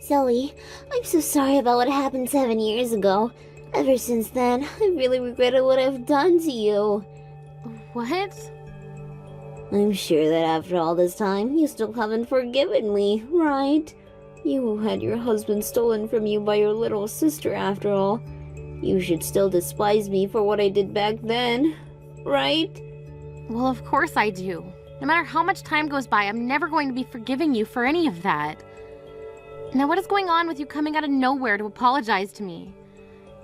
Zoe, I'm so sorry about what happened 7 years ago. Ever since then, I really regretted what I've done to you. What? I'm sure that after all this time, you still haven't forgiven me, right? You had your husband stolen from you by your little sister after all. You should still despise me for what I did back then, right? Well, of course I do. No matter how much time goes by, I'm never going to be forgiving you for any of that. Now, what is going on with you coming out of nowhere to apologize to me?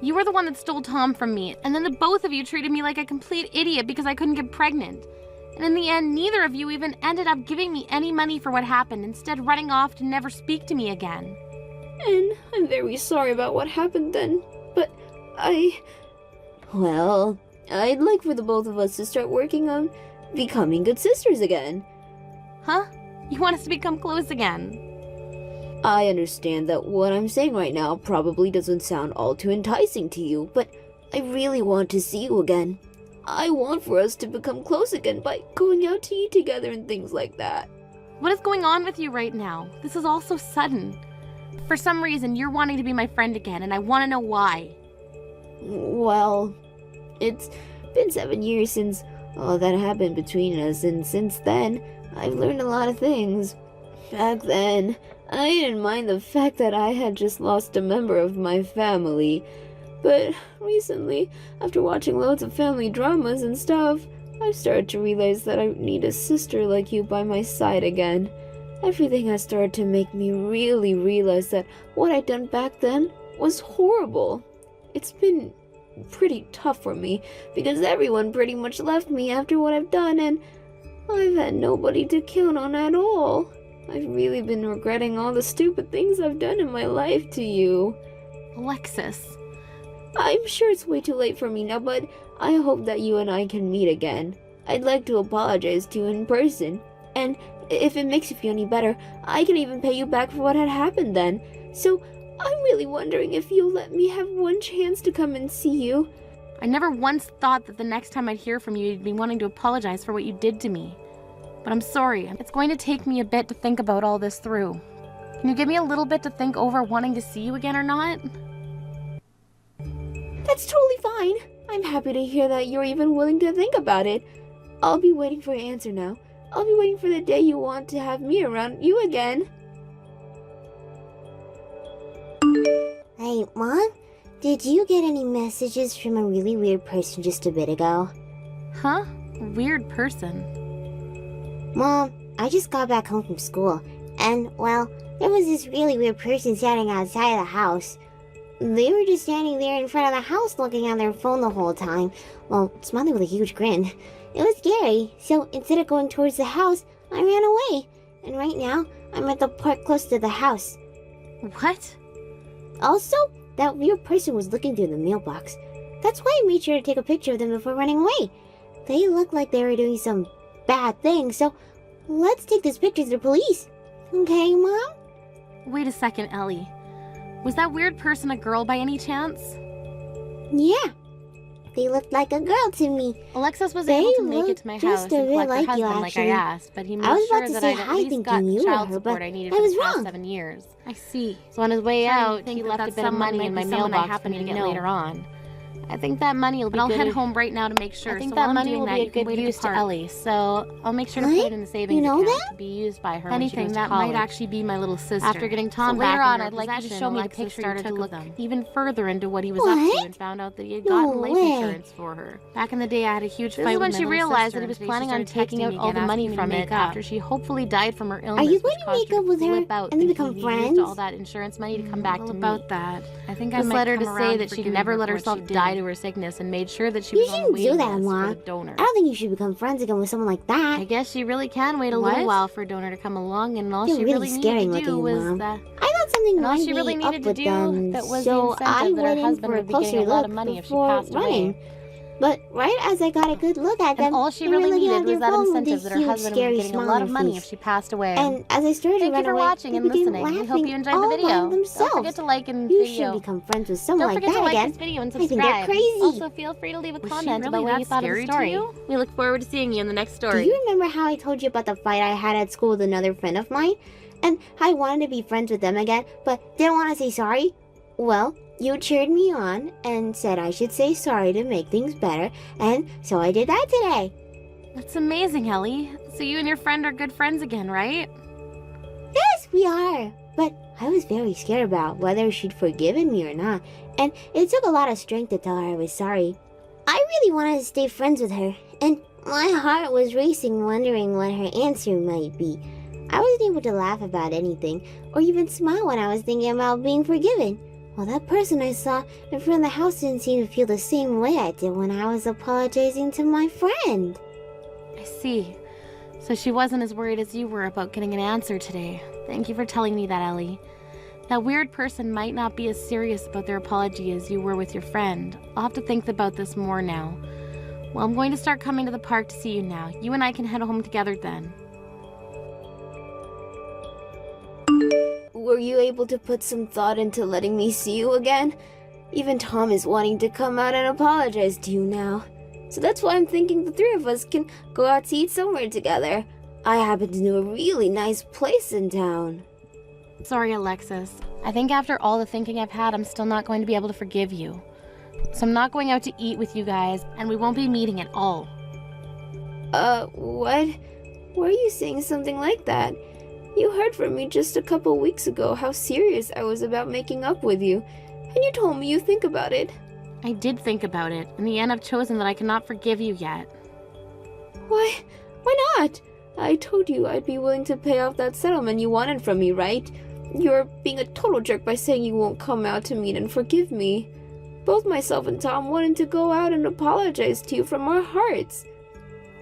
You were the one that stole Tom from me, and then the both of you treated me like a complete idiot because I couldn't get pregnant. And in the end, neither of you even ended up giving me any money for what happened, instead running off to never speak to me again. And I'm very sorry about what happened then, but Well, I'd like for the both of us to start working on becoming good sisters again. Huh? You want us to become close again? I understand that what I'm saying right now probably doesn't sound all too enticing to you, but I really want to see you again. I want for us to become close again by going out to eat together and things like that. What is going on with you right now? This is all so sudden. For some reason, you're wanting to be my friend again, and I want to know why. Well, it's been 7 years since all that happened between us, and since then, I've learned a lot of things. Back then, I didn't mind the fact that I had just lost a member of my family. But recently, after watching loads of family dramas and stuff, I've started to realize that I need a sister like you by my side again. Everything has started to make me really realize that what I'd done back then was horrible. It's been pretty tough for me because everyone pretty much left me after what I've done, and I've had nobody to count on at all. I've really been regretting all the stupid things I've done in my life to you. Alexis. I'm sure it's way too late for me now, but I hope that you and I can meet again. I'd like to apologize to you in person, and if it makes you feel any better, I can even pay you back for what had happened then. So I'm really wondering if you'll let me have one chance to come and see you. I never once thought that the next time I'd hear from you, you'd be wanting to apologize for what you did to me. But I'm sorry. It's going to take me a bit to think about all this through. Can you give me a little bit to think over wanting to see you again or not? That's totally fine. I'm happy to hear that you're even willing to think about it. I'll be waiting for your answer now. I'll be waiting for the day you want to have me around you again. Hey, Mom? Did you get any messages from a really weird person just a bit ago? Huh? Weird person. Mom, I just got back home from school, and, well, there was this really weird person standing outside of the house. They were just standing there in front of the house looking at their phone the whole time, well, smiling with a huge grin. It was scary, so instead of going towards the house, I ran away. And right now, I'm at the park close to the house. What? Also, that weird person was looking through the mailbox. That's why I made sure to take a picture of them before running away. They looked like they were doing some bad thing, so let's take this picture to the police. Okay, Mom? Wait a second, Ellie. Was that weird person a girl by any chance? Yeah. They looked like a girl to me. Alexis was They able to make it to my looked house just a and bit collect her like you, husband like I actually. asked, but he made I was sure about to that say I'd hi at least thinking got you were child her, support but I needed I for was the past wrong. 7 years. I see. So on his way out, he left a bit of money in my mailbox for me to get later on. I think that money will be good. I'll head home right now to make sure. I think that money will be a good use to Ellie, so I'll make sure to put it in the savings account to be used by her when she goes to college. Anything that might actually be my little sister. After getting Tom back later on, I'd like you to show me the picture started to look even further into what he was up to and found out that he had gotten life insurance for her. Back in the day, I had a huge fight with my little sister. This is when she realized that he was planning on taking out all the money from it after she hopefully died from her illness. Are you going to make up with her and then become friends? All that insurance money to come back to me. About that, I think I This might led her come to around say that she'd forgiving never her let for what herself she die did. to her sickness and made sure that she You was on the shouldn't do waiting that, list Mom. for the donor. I don't think you should become friends again with someone like that. I guess she really can wait a What? little while for a donor to come along, and all You're she really really scary needed to do looking, was Mom. the I thought something and all might she really be up needed to with do them, that was so the I incentive that her went in husband for a would be getting closer a lot look of money if she before passed running. away. But right as I got a good look at them, And all she they were really looking needed at their was that phone with incentive this that her huge, husband would scary be getting a smile lot on of their money face. if she passed away. And as I started Thank to run you for away, watching they and began listening. We hope laughing you enjoyed the all video. by Don't themselves. forget to like and You video. should become friends with someone Don't like forget that to like again. this video and I think they're subscribe. crazy. Also, feel free to leave a Was she comment really about what you that thought of the scary to story. you? We look forward to seeing you in the next Do story. you remember how I told you about the fight I had at school with another friend of mine? and I wanted to be friends with them again, but didn't want to say sorry. Well, you cheered me on and said I should say sorry to make things better, and so I did that today. That's amazing, Ellie. So you and your friend are good friends again, right? Yes, we are. But I was very scared about whether she'd forgiven me or not, and it took a lot of strength to tell her I was sorry. I really wanted to stay friends with her, and my heart was racing wondering what her answer might be. I wasn't able to laugh about anything, or even smile when I was thinking about being forgiven. Well, that person I saw in front of the house didn't seem to feel the same way I did when I was apologizing to my friend. I see. So she wasn't as worried as you were about getting an answer today. Thank you for telling me that, Ellie. That weird person might not be as serious about their apology as you were with your friend. I'll have to think about this more now. Well, I'm going to start coming to the park to see you now. You and I can head home together then. Were you able to put some thought into letting me see you again? Even Tom is wanting to come out and apologize to you now. So that's why I'm thinking the three of us can go out to eat somewhere together. I happen to know a really nice place in town. Sorry, Alexis. I think after all the thinking I've had, I'm still not going to be able to forgive you. So I'm not going out to eat with you guys, and we won't be meeting at all. What? Why are you saying something like that? You heard from me just a couple weeks ago how serious I was about making up with you, and you told me you'd think about it. I did think about it. In the end, I've chosen that I cannot forgive you yet. Why not? I told you I'd be willing to pay off that settlement you wanted from me, right? You're being a total jerk by saying you won't come out to meet and forgive me. Both myself and Tom wanted to go out and apologize to you from our hearts.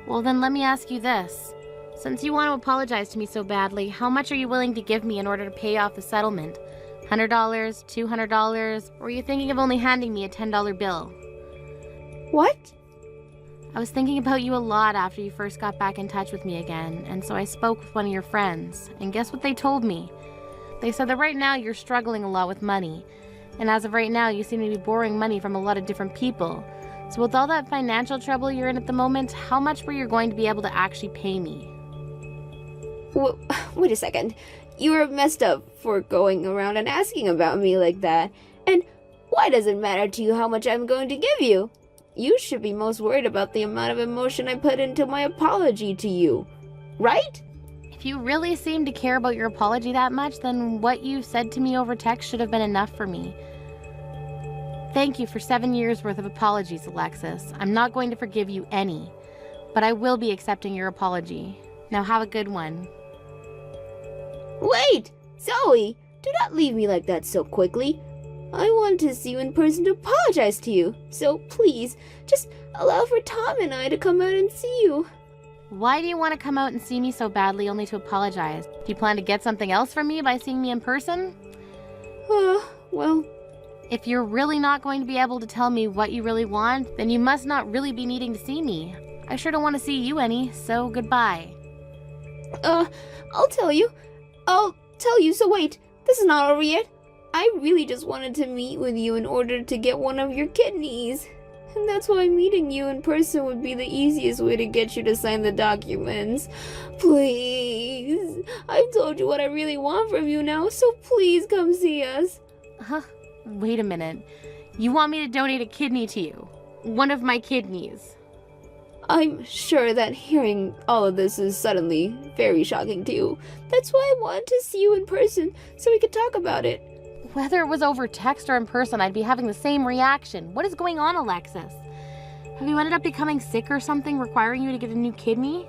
Well, then let me ask you this. Since you want to apologize to me so badly, how much are you willing to give me in order to pay off the settlement? $100, $200, or are you thinking of only handing me a $10 bill? What? I was thinking about you a lot after you first got back in touch with me again, and so I spoke with one of your friends, and guess what they told me? They said that right now you're struggling a lot with money, and as of right now you seem to be borrowing money from a lot of different people. So with all that financial trouble you're in at the moment, how much were you going to be able to actually pay me? Wait a second. You were messed up for going around and asking about me like that. And why does it matter to you how much I'm going to give you? You should be most worried about the amount of emotion I put into my apology to you, right? If you really seem to care about your apology that much, then what you said to me over text should have been enough for me. Thank you for 7 years worth of apologies, Alexis. I'm not going to forgive you any, but I will be accepting your apology. Now have a good one. Wait! Zoe! Do not leave me like that so quickly. I want to see you in person to apologize to you. So please, just allow for Tom and I to come out and see you. Why do you want to come out and see me so badly only to apologize? Do you plan to get something else from me by seeing me in person? Well... If you're really not going to be able to tell me what you really want, then you must not really be needing to see me. I sure don't want to see you any, so goodbye. I'll tell you, so wait, this is not over yet. I really just wanted to meet with you in order to get one of your kidneys. And that's why meeting you in person would be the easiest way to get you to sign the documents. Please, I've told you what I really want from you now, so please come see us. Wait a minute. You want me to donate a kidney to you? One of my kidneys? I'm sure that hearing all of this is suddenly very shocking to you. That's why I wanted to see you in person, so we could talk about it. Whether it was over text or in person, I'd be having the same reaction. What is going on, Alexis? Have you ended up becoming sick or something, requiring you to get a new kidney?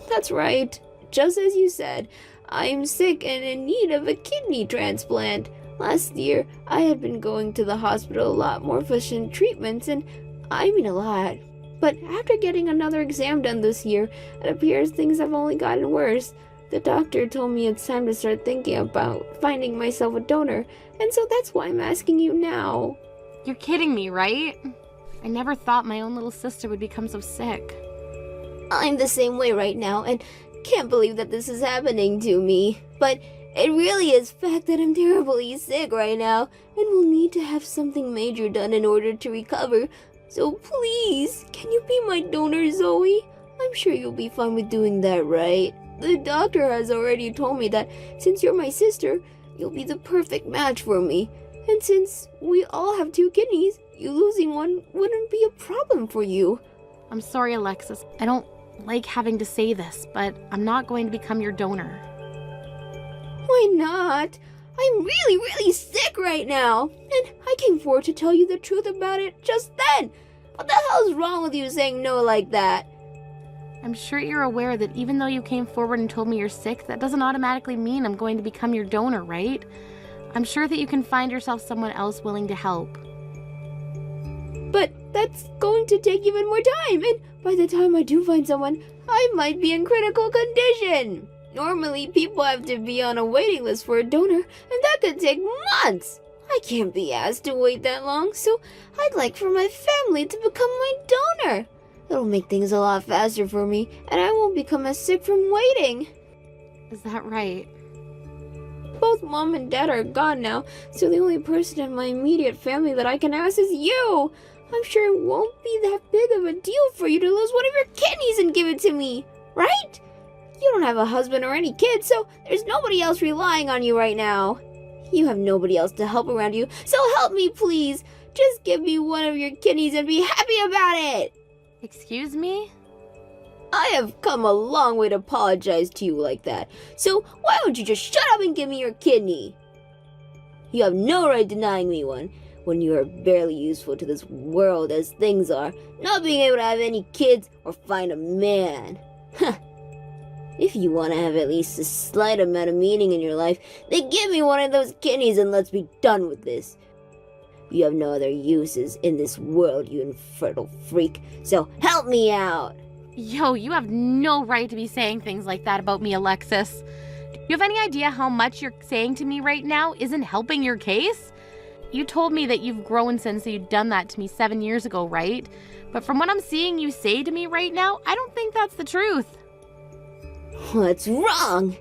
That's right. Just as you said, I'm sick and in need of a kidney transplant. Last year, I had been going to the hospital a lot more for some treatments, and I mean a lot. But after getting another exam done this year, it appears things have only gotten worse. The doctor told me it's time to start thinking about finding myself a donor, and so that's why I'm asking you now. You're kidding me, right? I never thought my own little sister would become so sick. I'm the same way right now, and can't believe that this is happening to me. But it really is fact that I'm terribly sick right now, and will need to have something major done in order to recover. So please, can you be my donor, Zoe? I'm sure you'll be fine with doing that, right? The doctor has already told me that since you're my sister, you'll be the perfect match for me. And since we all have 2 kidneys, you losing one wouldn't be a problem for you. I'm sorry, Alexis. I don't like having to say this, but I'm not going to become your donor. Why not? I'm really sick right now, and I came forward to tell you the truth about it just then. What the hell's wrong with you saying no like that? I'm sure you're aware that even though you came forward and told me you're sick, that doesn't automatically mean I'm going to become your donor, right? I'm sure that you can find yourself someone else willing to help. But that's going to take even more time, and by the time I do find someone, I might be in critical condition. Normally, people have to be on a waiting list for a donor, and that could take months. I can't be asked to wait that long, so I'd like for my family to become my donor. It'll make things a lot faster for me, and I won't become as sick from waiting. Is that right? Both Mom and Dad are gone now, so the only person in my immediate family that I can ask is you. I'm sure it won't be that big of a deal for you to lose one of your kidneys and give it to me, right? You don't have a husband or any kids, so there's nobody else relying on you right now. You have nobody else to help around you, so help me, please. Just give me one of your kidneys and be happy about it. Excuse me? I have come a long way to apologize to you like that, so why don't you just shut up and give me your kidney? You have no right denying me one, when you are barely useful to this world as things are, not being able to have any kids or find a man. If you want to have at least a slight amount of meaning in your life, then give me one of those kidneys and let's be done with this. You have no other uses in this world, you infertile freak, so help me out! Yo, you have no right to be saying things like that about me, Alexis. Do you have any idea how much you're saying to me right now isn't helping your case? You told me that you've grown since you'd done that to me 7 years ago, right? But from what I'm seeing you say to me right now, I don't think that's the truth. What's wrong?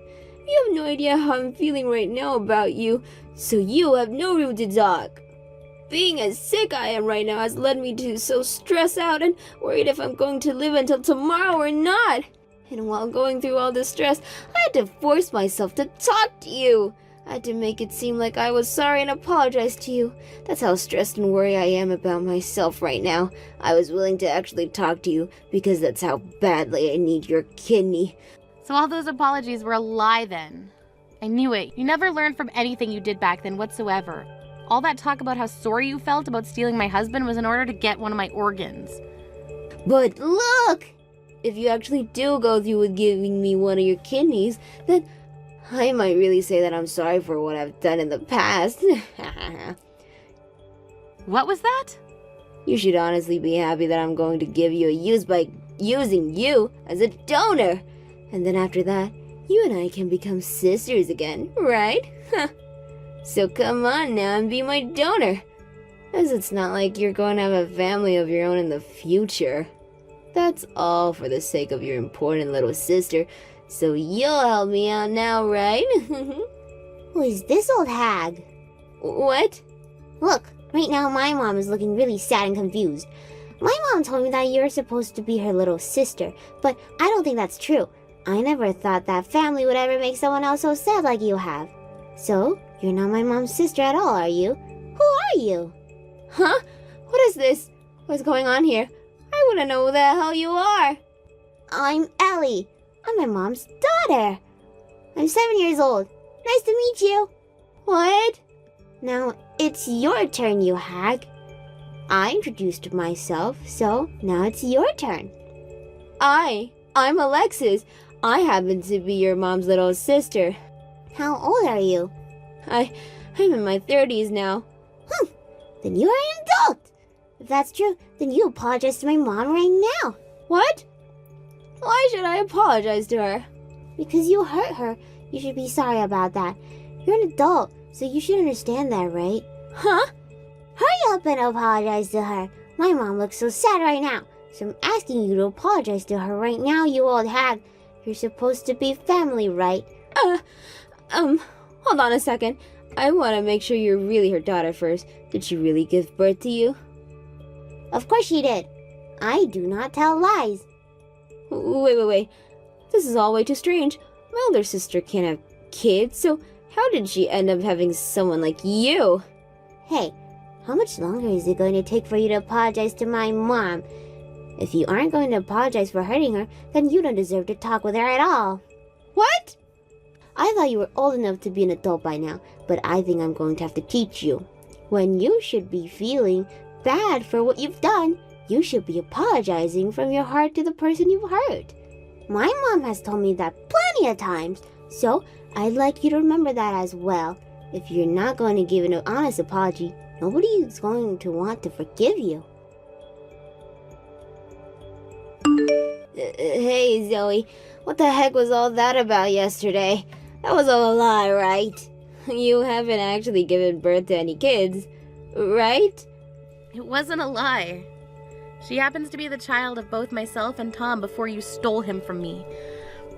You have no idea how I'm feeling right now about you, so you have no room to talk. Being as sick I am right now has led me to so stress out and worried if I'm going to live until tomorrow or not. And while going through all this stress, I had to force myself to talk to you. I had to make it seem like I was sorry and apologize to you. That's how stressed and worried I am about myself right now. I was willing to actually talk to you because that's how badly I need your kidney. So all those apologies were a lie then. I knew it. You never learned from anything you did back then whatsoever. All that talk about how sorry you felt about stealing my husband was in order to get one of my organs. But look! If you actually do go through with giving me one of your kidneys, then I might really say that I'm sorry for what I've done in the past. What was that? You should honestly be happy that I'm going to give you a use by using you as a donor. And then after that, you and I can become sisters again, right? So come on now and be my donor. As it's not like you're going to have a family of your own in the future. That's all for the sake of your important little sister. So you'll help me out now, right? Who is this old hag? What? Look, right now my mom is looking really sad and confused. My mom told me that you're supposed to be her little sister, but I don't think that's true. I never thought that family would ever make someone else so sad like you have. So, you're not my mom's sister at all, are you? Who are you? Huh? What is this? What's going on here? I want to know who the hell you are. I'm Ellie. I'm my mom's daughter. I'm 7 years old. Nice to meet you. What? Now, it's your turn, you hag. I introduced myself, so now it's your turn. I'm Alexis. I happen to be your mom's little sister. How old are you? I'm in my 30s now. Then you are an adult. If that's true, then you apologize to my mom right now. What? Why should I apologize to her? Because you hurt her. You should be sorry about that. You're an adult, so you should understand that, right? Huh? Hurry up and apologize to her. My mom looks so sad right now, so I'm asking you to apologize to her right now, you old hag. You're supposed to be family, right? Hold on a second. I want to make sure you're really her daughter first. Did she really give birth to you? Of course she did. I do not tell lies. Wait. This is all way too strange. My older sister can't have kids, so how did she end up having someone like you? Hey, how much longer is it going to take for you to apologize to my mom? If you aren't going to apologize for hurting her, then you don't deserve to talk with her at all. What? I thought you were old enough to be an adult by now, but I think I'm going to have to teach you. When you should be feeling bad for what you've done, you should be apologizing from your heart to the person you've hurt. My mom has told me that plenty of times, so I'd like you to remember that as well. If you're not going to give an honest apology, nobody is going to want to forgive you. Hey, Zoe, what the heck was all that about yesterday? That was all a lie, right? You haven't actually given birth to any kids, right? It wasn't a lie. She happens to be the child of both myself and Tom before you stole him from me.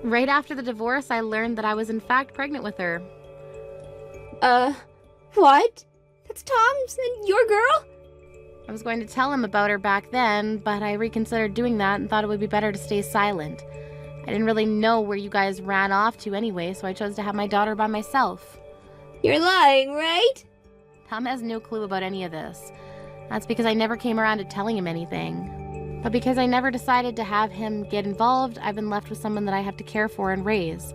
Right after the divorce, I learned that I was in fact pregnant with her. What? That's Tom's and your girl? I was going to tell him about her back then, but I reconsidered doing that and thought it would be better to stay silent. I didn't really know where you guys ran off to anyway, so I chose to have my daughter by myself. You're lying, right? Tom has no clue about any of this. That's because I never came around to telling him anything. But because I never decided to have him get involved, I've been left with someone that I have to care for and raise.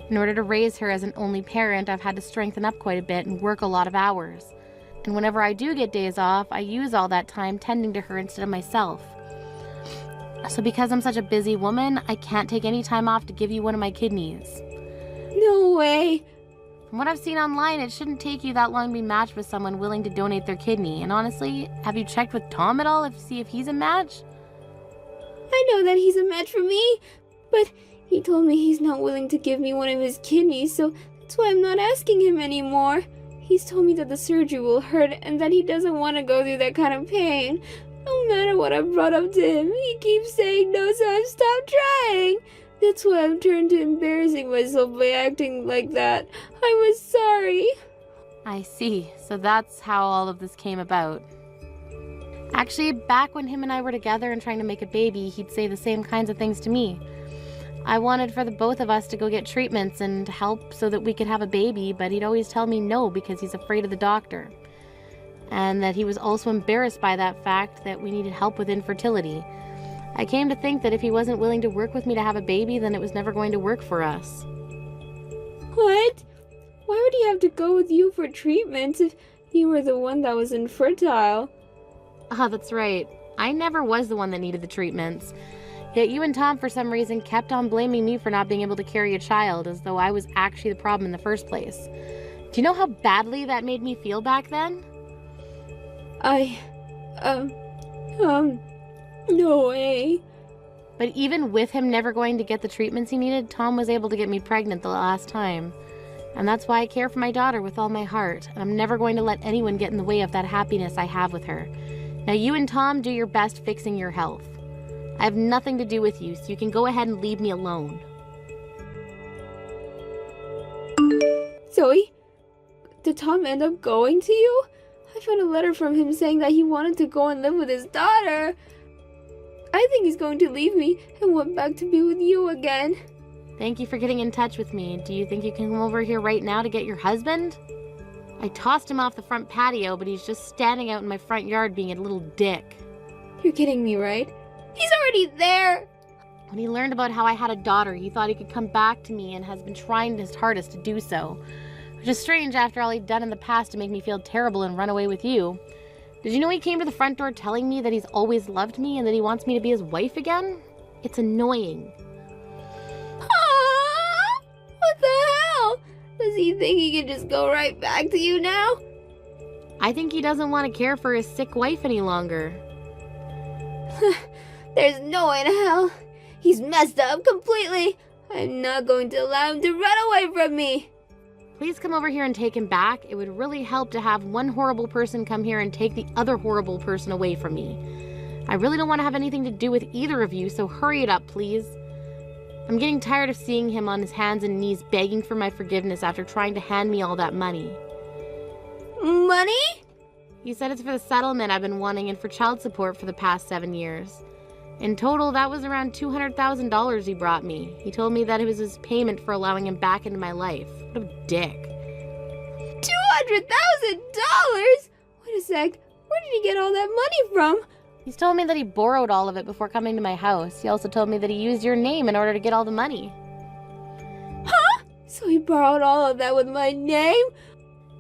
In order to raise her as an only parent, I've had to strengthen up quite a bit and work a lot of hours. And whenever I do get days off, I use all that time tending to her instead of myself. So because I'm such a busy woman, I can't take any time off to give you one of my kidneys. No way. From what I've seen online, it shouldn't take you that long to be matched with someone willing to donate their kidney. And honestly, have you checked with Tom at all to see if he's a match? I know that he's a match for me, but he told me he's not willing to give me one of his kidneys, so that's why I'm not asking him anymore. He's told me that the surgery will hurt and that he doesn't want to go through that kind of pain. No matter what I've brought up to him, he keeps saying no, so I've stopped trying. That's why I've turned to embarrassing myself by acting like that. I was sorry. I see. So that's how all of this came about. Actually, back when him and I were together and trying to make a baby, he'd say the same kinds of things to me. I wanted for the both of us to go get treatments and help so that we could have a baby, but he'd always tell me no because he's afraid of the doctor. And that he was also embarrassed by that fact that we needed help with infertility. I came to think that if he wasn't willing to work with me to have a baby, then it was never going to work for us. What? Why would he have to go with you for treatments if you were the one that was infertile? Ah, that's right. I never was the one that needed the treatments. Yet you and Tom, for some reason, kept on blaming me for not being able to carry a child, as though I was actually the problem in the first place. Do you know how badly that made me feel back then? No way. But even with him never going to get the treatments he needed, Tom was able to get me pregnant the last time. And that's why I care for my daughter with all my heart, and I'm never going to let anyone get in the way of that happiness I have with her. Now you and Tom do your best fixing your health. I have nothing to do with you, so you can go ahead and leave me alone. Zoe, did Tom end up going to you? I found a letter from him saying that he wanted to go and live with his daughter. I think he's going to leave me and went back to be with you again. Thank you for getting in touch with me. Do you think you can come over here right now to get your husband? I tossed him off the front patio, but he's just standing out in my front yard being a little dick. You're kidding me, right? He's already there! When he learned about how I had a daughter, he thought he could come back to me and has been trying his hardest to do so. Which is strange after all he'd done in the past to make me feel terrible and run away with you. Did you know he came to the front door telling me that he's always loved me and that he wants me to be his wife again? It's annoying. What the hell? Does he think he can just go right back to you now? I think he doesn't want to care for his sick wife any longer. There's no way in hell. He's messed up completely. I'm not going to allow him to run away from me. Please come over here and take him back. It would really help to have one horrible person come here and take the other horrible person away from me. I really don't want to have anything to do with either of you, so hurry it up, please. I'm getting tired of seeing him on his hands and knees begging for my forgiveness after trying to hand me all that money. Money? He said it's for the settlement I've been wanting and for child support for the past 7 years. In total, that was around $200,000 he brought me. He told me that it was his payment for allowing him back into my life. What a dick. $200,000? Wait a sec. Where did he get all that money from? He's told me that he borrowed all of it before coming to my house. He also told me that he used your name in order to get all the money. Huh? So he borrowed all of that with my name?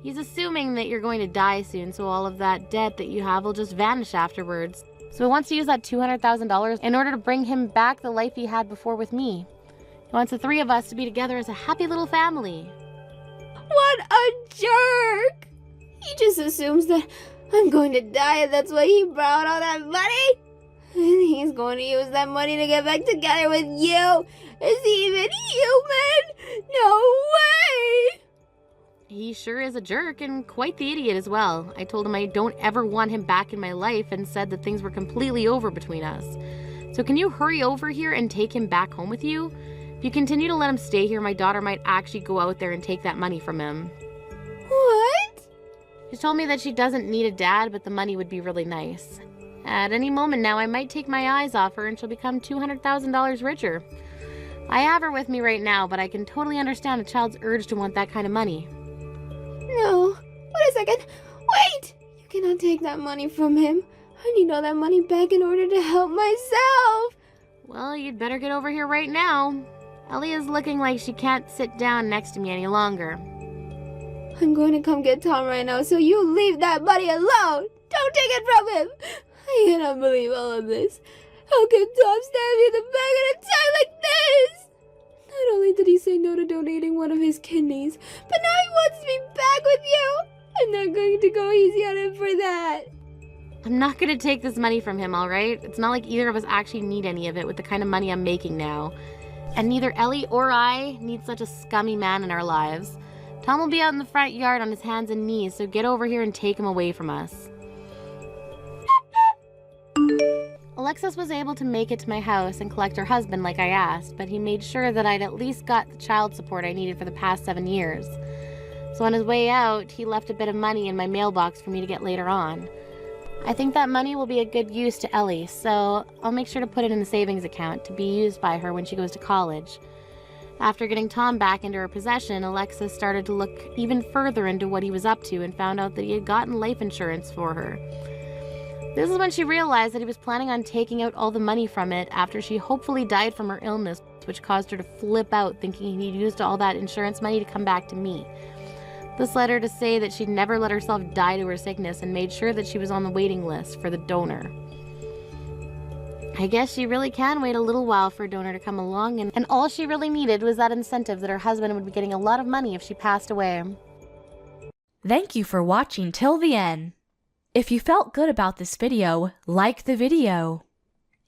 He's assuming that you're going to die soon, so all of that debt that you have will just vanish afterwards. So he wants to use that $200,000 in order to bring him back the life he had before with me. He wants the three of us to be together as a happy little family. What a jerk! He just assumes that I'm going to die and that's why he borrowed all that money? And he's going to use that money to get back together with you? Is he even human? No way! He sure is a jerk and quite the idiot as well. I told him I don't ever want him back in my life and said that things were completely over between us. So can you hurry over here and take him back home with you? If you continue to let him stay here, my daughter might actually go out there and take that money from him. What? She told me that she doesn't need a dad, but the money would be really nice. At any moment now, I might take my eyes off her and she'll become $200,000 richer. I have her with me right now, but I can totally understand a child's urge to want that kind of money. No. Wait a second. Wait! You cannot take that money from him. I need all that money back in order to help myself. Well, you'd better get over here right now. Ellie is looking like she can't sit down next to me any longer. I'm going to come get Tom right now, so you leave that money alone. Don't take it from him. I cannot believe all of this. How can Tom stab me in the back at a time like this? Not only did he say no to donating one of his kidneys, but now he wants me back with you. I'm not going to go easy on him for that. I'm not going to take this money from him, all right? It's not like either of us actually need any of it with the kind of money I'm making now. And neither Ellie or I need such a scummy man in our lives. Tom will be out in the front yard on his hands and knees, so get over here and take him away from us. Alexis was able to make it to my house and collect her husband like I asked, but he made sure that I'd at least got the child support I needed for the past 7 years. So on his way out, he left a bit of money in my mailbox for me to get later on. I think that money will be a good use to Ellie, so I'll make sure to put it in a savings account to be used by her when she goes to college. After getting Tom back into her possession, Alexis started to look even further into what he was up to and found out that he had gotten life insurance for her. This is when she realized that he was planning on taking out all the money from it after she hopefully died from her illness, which caused her to flip out, thinking he'd used all that insurance money to come back to me. This led her to say that she'd never let herself die to her sickness and made sure that she was on the waiting list for the donor. I guess she really can wait a little while for a donor to come along, and all she really needed was that incentive that her husband would be getting a lot of money if she passed away. Thank you for watching till the end. If you felt good about this video, like the video.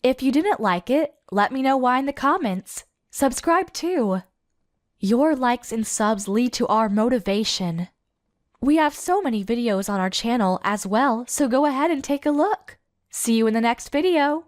If you didn't like it, let me know why in the comments. Subscribe too. Your likes and subs lead to our motivation. We have so many videos on our channel as well, so go ahead and take a look. See you in the next video.